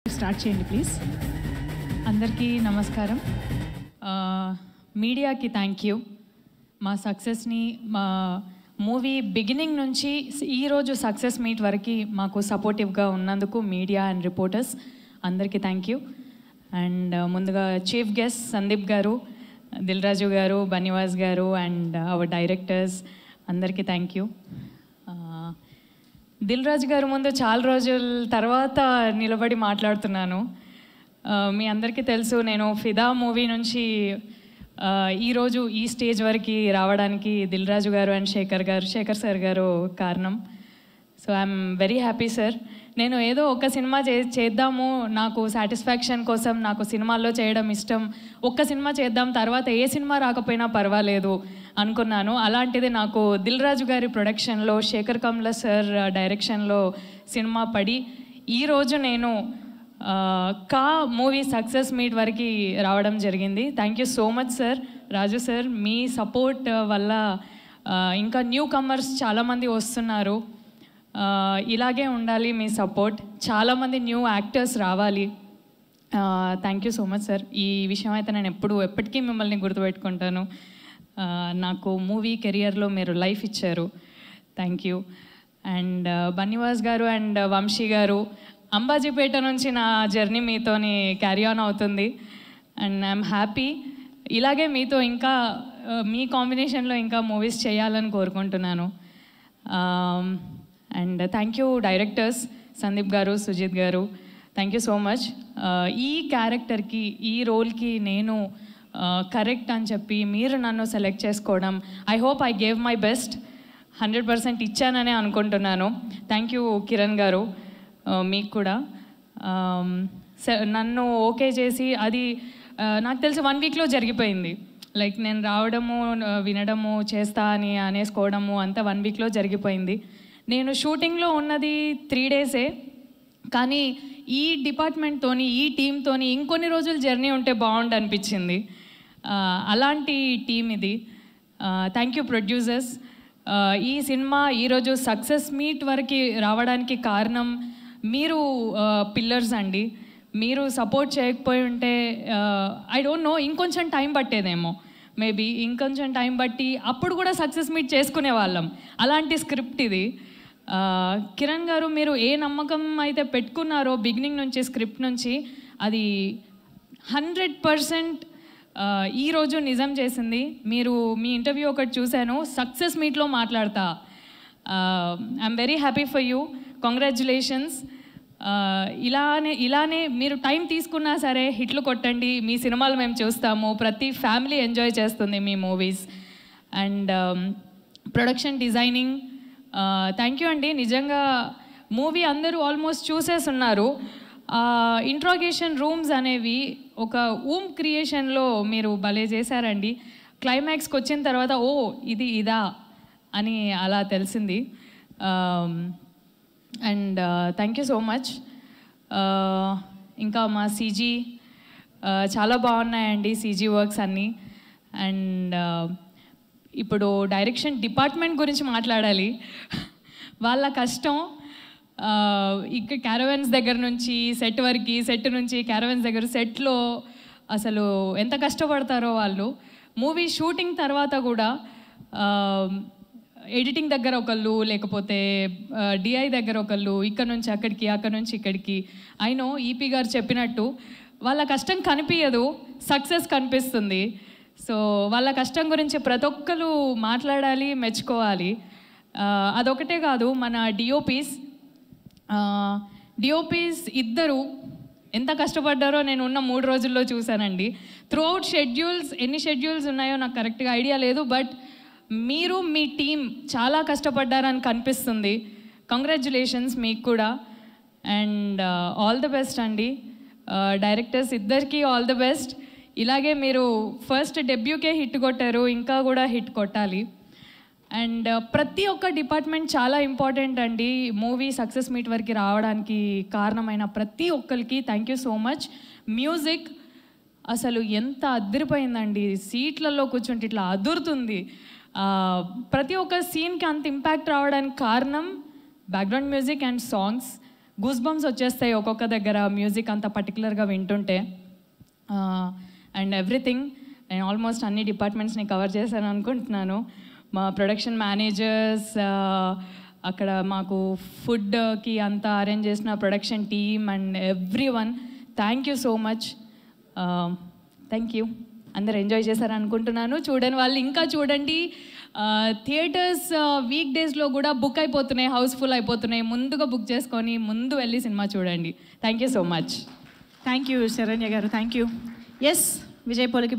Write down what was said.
Start చేయండి please. అందరికీ నమస్కారం. మీడియాకి థ్యాంక్ యూ. మా సక్సెస్ని మా మూవీ బిగినింగ్ నుంచి ఈరోజు సక్సెస్ మీట్ వరకు మాకు సపోర్టివ్గా ఉన్నందుకు మీడియా అండ్ రిపోర్టర్స్ అందరికీ థ్యాంక్ యూ. అండ్ ముందుగా చీఫ్ గెస్ట్ సందీప్ గారు, దిల్ రాజు గారు, బనివాస్ గారు అండ్ అవర్ డైరెక్టర్స్ అందరికీ థ్యాంక్ యూ. దిల్ రాజు గారు ముందు చాలా రోజుల తర్వాత నిలబడి మాట్లాడుతున్నాను. మీ అందరికీ తెలుసు, నేను ఫిదా మూవీ నుంచి ఈరోజు ఈ స్టేజ్ వరకు రావడానికి దిల్ రాజు గారు అండ్ శేఖర్ సార్ గారు కారణం. So I'm very happy sir. నేను ఏదో ఒక సినిమా చేద్దాము, నాకు సాటిస్ఫాక్షన్ కోసం, నాకు సినిమాల్లో చేయడం ఇష్టం, ఒక్క సినిమా చేద్దాం, తర్వాత ఏ సినిమా రాకపోయినా పర్వాలేదు అనుకున్నాను. అలాంటిది నాకు దిల్ రాజు గారి ప్రొడక్షన్లో, శేఖర్ కమ్ల సార్ డైరెక్షన్లో సినిమా పడి ఈరోజు నేను కా మూవీ సక్సెస్ మీట్ వరకు రావడం జరిగింది. Thank you so much sir. Raju sir, me support వల్ల ఇంకా న్యూ కమర్స్ చాలామంది వస్తున్నారు. ఇలాగే ఉండాలి మీ సపోర్ట్. చాలామంది న్యూ యాక్టర్స్ రావాలి. Thank you so much sir. ఈ విషయం అయితే నేను ఎప్పటికీ మిమ్మల్ని గుర్తుపెట్టుకుంటాను. నాకు మూవీ కెరియర్లో మీరు లైఫ్ ఇచ్చారు. Thank you. అండ్ బనివాస్ గారు అండ్ వంశీ గారు, అంబాజీపేట నుంచి నా జర్నీ మీతోని క్యారీ ఆన్ అవుతుంది. And I'm happy. ఇలాగే మీతో ఇంకా మీ కాంబినేషన్లో ఇంకా మూవీస్ చేయాలని కోరుకుంటున్నాను. And thank you directors Sandeep గారు, సుజిత్ గారు, థ్యాంక్ యూ సో మచ్. ఈ క్యారెక్టర్కి, ఈ రోల్కి నేను కరెక్ట్ అని చెప్పి మీరు నన్ను సెలెక్ట్ చేసుకోవడం, I hope I gave my best. 100% ఇచ్చాననే అనుకుంటున్నాను. థ్యాంక్ యూ కిరణ్ గారు, మీకు కూడా. నన్ను ఓకే చేసి అది నాకు తెలిసి 1 వీక్లో జరిగిపోయింది. లైక్ నేను రావడము, వినడము, చేస్తా అని అనేసుకోవడము అంతా 1 వీక్లో జరిగిపోయింది. నేను షూటింగ్లో ఉన్నది 3 డేసే, కానీ ఈ డిపార్ట్మెంట్తోని, ఈ టీంతోని ఇంకొన్ని రోజులు జర్నీ ఉంటే బాగుండు అనిపించింది. అలాంటి టీం ఇది. Thank you producers. ఈ సినిమా ఈరోజు సక్సెస్ మీట్ వరకు రావడానికి కారణం మీరు పిల్లర్స్ అండి. మీరు సపోర్ట్ చేయకపోయి ఉంటే ఐ డోంట్ నో, ఇంకొంచెం టైం పట్టేదేమో, మేబీ ఇంకొంచెం టైం బట్టి అప్పుడు కూడా సక్సెస్ మీట్ చేసుకునే వాళ్ళం. అలాంటి స్క్రిప్ట్ ఇది. కిరణ్ గారు, మీరు ఏ నమ్మకం అయితే పెట్టుకున్నారో బిగినింగ్ నుంచి, స్క్రిప్ట్ నుంచి, అది 100% ఈరోజు నిజం చేసింది. మీరు మీ ఇంటర్వ్యూ ఒకటి చూశాను, సక్సెస్ మీట్లో మాట్లాడతా. I'm very happy for you. Congratulations. ఇలానే మీరు టైం తీసుకున్నా సరే హిట్లు కొట్టండి. మీ సినిమాలు మేము చూస్తాము. ప్రతి ఫ్యామిలీ ఎంజాయ్ చేస్తుంది మీ movies. And production designing thank you అండి. నిజంగా మూవీ అందరూ ఆల్మోస్ట్ చూసేస్తున్నారు. ఇంట్రాగేషన్ రూమ్స్ అనేవి ఒక క్రియేషన్లో మీరు భలే చేశారండి. క్లైమాక్స్కి వచ్చిన తర్వాత ఓ ఇదా అని అలా తెలిసింది. And thank you so much. ఇంకా మా సీజీ చాలా బాగున్నాయండి, సీజీ వర్క్స్ అన్నీ. అండ్ ఇప్పుడు డైరెక్షన్ డిపార్ట్మెంట్ గురించి మాట్లాడాలి. వాళ్ళ కష్టం ఇక్కడ క్యారవెన్స్ దగ్గర నుంచి సెట్ వరకు, సెట్ నుంచి క్యారవెన్స్ దగ్గర, సెట్లో అసలు ఎంత కష్టపడతారో వాళ్ళు. మూవీ షూటింగ్ తర్వాత కూడా ఎడిటింగ్ దగ్గర ఒకళ్ళు, లేకపోతే డిఐ దగ్గర ఒకళ్ళు, ఇక్కడ నుంచి అక్కడికి, అక్కడ నుంచి ఇక్కడికి. అయినో ఈపీ గారు చెప్పినట్టు వాళ్ళ కష్టం కనిపించదు, సక్సెస్ కనిపిస్తుంది. సో వాళ్ళ కష్టం గురించి ప్రతి ఒక్కరు మాట్లాడాలి, మెచ్చుకోవాలి. అదొకటే కాదు, మన డిఓపీస్ ఇద్దరు ఎంత కష్టపడ్డారో నేను ఉన్న 3 రోజుల్లో చూశానండి. త్రూ అవుట్ షెడ్యూల్స్, ఎన్ని షెడ్యూల్స్ ఉన్నాయో నాకు కరెక్ట్గా ఐడియా లేదు, బట్ మీరు మీ టీం చాలా కష్టపడ్డారని కనిపిస్తుంది. కంగ్రాచ్యులేషన్స్ మీకు కూడా. అండ్ ఆల్ ది బెస్ట్ అండి. డైరెక్టర్స్ ఇద్దరికి ఆల్ ది బెస్ట్. ఇలాగే మీరు ఫస్ట్ డెబ్యూకే హిట్ కొట్టారు, ఇంకా కూడా హిట్ కొట్టాలి. అండ్ ప్రతి ఒక్క డిపార్ట్మెంట్ చాలా ఇంపార్టెంట్ అండి. మూవీ సక్సెస్ మీట్ వరకు రావడానికి కారణమైన ప్రతి ఒక్కరికి thank you so much. Music అసలు ఎంత అదిరిపోయిందండి, సీట్లలో కూర్చుంటే ఇట్లా అదురుతుంది. ప్రతి ఒక్క సీన్కి అంత ఇంపాక్ట్ రావడానికి కారణం background music and songs. Goose bumps వచ్చేస్తాయి ఒక్కొక్క దగ్గర మ్యూజిక్ అంత పర్టికులర్గా వింటుంటే. అండ్ ఎవ్రీథింగ్ నేను ఆల్మోస్ట్ అన్ని డిపార్ట్మెంట్స్ని కవర్ చేశాను అనుకుంటున్నాను. మా ప్రొడక్షన్ మేనేజర్స్, అక్కడ మాకు ఫుడ్కి అంతా అరేంజ్ చేసిన production team and every one, thank you so much. Thank you. అందరు ఎంజాయ్ చేశారు అనుకుంటున్నాను. చూడని వాళ్ళు ఇంకా చూడండి. థియేటర్స్ వీక్ డేస్లో కూడా బుక్ అయిపోతున్నాయి, హౌస్ఫుల్ అయిపోతున్నాయి. ముందుగా బుక్ చేసుకొని ముందు వెళ్ళి సినిమా చూడండి. Thank you so much. Thank you Saranya గారు, థ్యాంక్ యూ. ఎస్, విజయ్ పోలికి